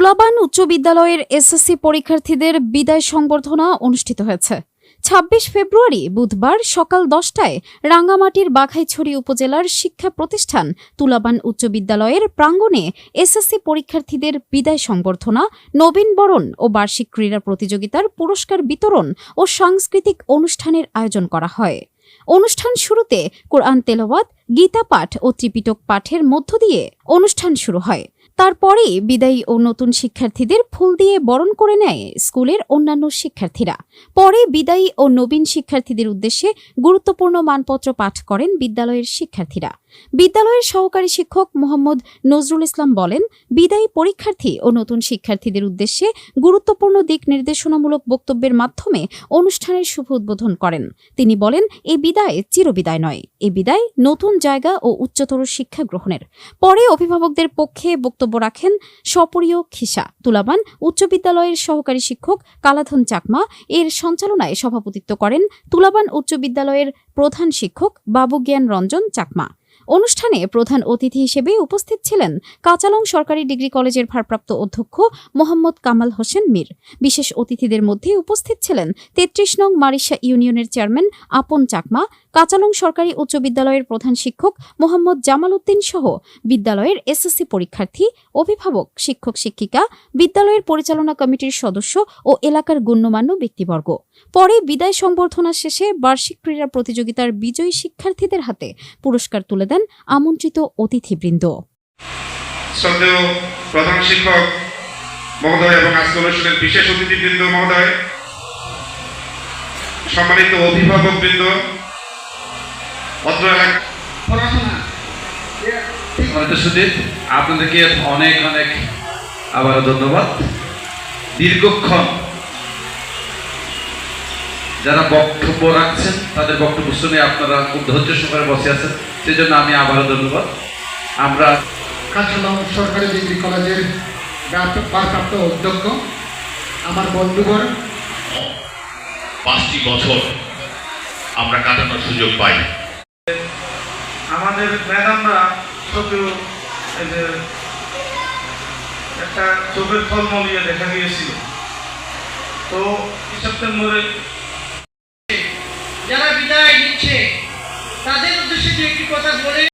তুলাবান উচ্চ বিদ্যালয়ের এসএসসি পরীক্ষার্থীদের বিদায় সংবর্ধনা অনুষ্ঠিত হয়েছে ২৬ ফেব্রুয়ারি বুধবার সকাল ১০টায় রাঙ্গামাটির বাঘাইছড়ি উপজেলার শিক্ষা প্রতিষ্ঠান তুলাবান উচ্চ বিদ্যালয়ের প্রাঙ্গণে এসএসসি পরীক্ষার্থীদের বিদায় সংবর্ধনা, নবীনবরণ ও বার্ষিক ক্রীড়া প্রতিযোগিতার পুরস্কার বিতরণ ও সাংস্কৃতিক অনুষ্ঠানের আয়োজন করা হয়। অনুষ্ঠান শুরুতে কোরআন তেলাওয়াত, গীতা পাঠ ও ত্রিপিটক পাঠের মধ্য দিয়ে অনুষ্ঠান শুরু হয়। তারপরেই বিদায়ী ও নতুন শিক্ষার্থীদের ফুল দিয়ে বরণ করে নেয় স্কুলের অন্যান্য শিক্ষার্থীরা। পরে বিদায়ী ও নবীন শিক্ষার্থীদের উদ্দেশ্যে গুরুত্বপূর্ণ মানপত্র পাঠ করেন বিদ্যালয়ের শিক্ষার্থীরা। বিদ্যালয়ের সহকারী শিক্ষক মোহাম্মদ নজরুল ইসলাম বলেন, বিদায়ী পরীক্ষার্থী ও নতুন শিক্ষার্থীদের উদ্দেশ্যে গুরুত্বপূর্ণ দিক নির্দেশনামূলক বক্তব্যের মাধ্যমে অনুষ্ঠানের শুভ উদ্বোধন করেন। তিনি বলেন, এই বিদায় চিরবিদায় নয়, এই বিদায় নতুন জায়গা ও উচ্চতর শিক্ষা গ্রহণের। পরে অভিভাবকদের পক্ষে বক্তব্য রাখেন সপরিয় খিসা। তুলাবান উচ্চ বিদ্যালয়ের সহকারী শিক্ষক কালাধন চাকমা এর সঞ্চালনায় সভাপতিত্ব করেন তুলাবান উচ্চ বিদ্যালয়ের প্রধান শিক্ষক বাবুজ্ঞান রঞ্জন চাকমা। অনুষ্ঠানে প্রধান অতিথি হিসেবে উপস্থিত ছিলেন কাচালং সরকারি ডিগ্রি কলেজের ভারপ্রাপ্ত অধ্যক্ষ মোহাম্মদ কামাল হোসেন মীর। বিশেষ অতিথিদের মধ্যে উপস্থিত ছিলেন ৩৩ নং মারিশা ইউনিয়নের চেয়ারম্যান আপন চাকমা, কাচালং সরকারি উচ্চ বিদ্যালয়ের প্রধান শিক্ষক মোহাম্মদ জামাল উদ্দিন সহ বিদ্যালয়ের এসএসসি পরীক্ষার্থী, অভিভাবক, শিক্ষক শিক্ষিকা, বিদ্যালয়ের পরিচালনা কমিটির সদস্য ও এলাকার গণ্যমান্য ব্যক্তিবর্গ। পরে বিদায় সংবর্ধনা শেষে বার্ষিক ক্রীড়া প্রতিযোগিতার বিজয়ী শিক্ষার্থীদের হাতে পুরস্কার তুলে দেন আমন্ত্রিত অতিথিবৃন্দ। শ্রদ্ধেয় প্রধান শিক্ষক মহোদয় এবং আজকে অনুষ্ঠানের বিশেষ অতিথিবৃন্দ মহোদয়, সম্মানিত অভিভাবকবৃন্দ, অত্র এলাকা আপনাদেরকে অনেক অনেক আবারও ধন্যবাদ। দীর্ঘক্ষণ যারা বক্তব্য রাখছেন তাদের বক্তব্য শুনে আপনারা খুব ধৈর্য সহকারে বসে আছেন, সেই জন্য আমি আবারও ধন্যবাদ। আমরা কাচালং সরকারি ডিগ্রি কলেজের ভারপ্রাপ্ত অধ্যক্ষ, আমার বন্ধুগণ, 5টি বছর আমরা কাটানোর সুযোগ পাই। আমাদের ম্যাডামরা চোখেও একটা চোখের ফলমলিয়ে দেখা গিয়েছিল। তো সেপ্টেম্বরে যারা বিদায় নিচ্ছে তাদের উদ্দেশ্যে একটি কথা বলে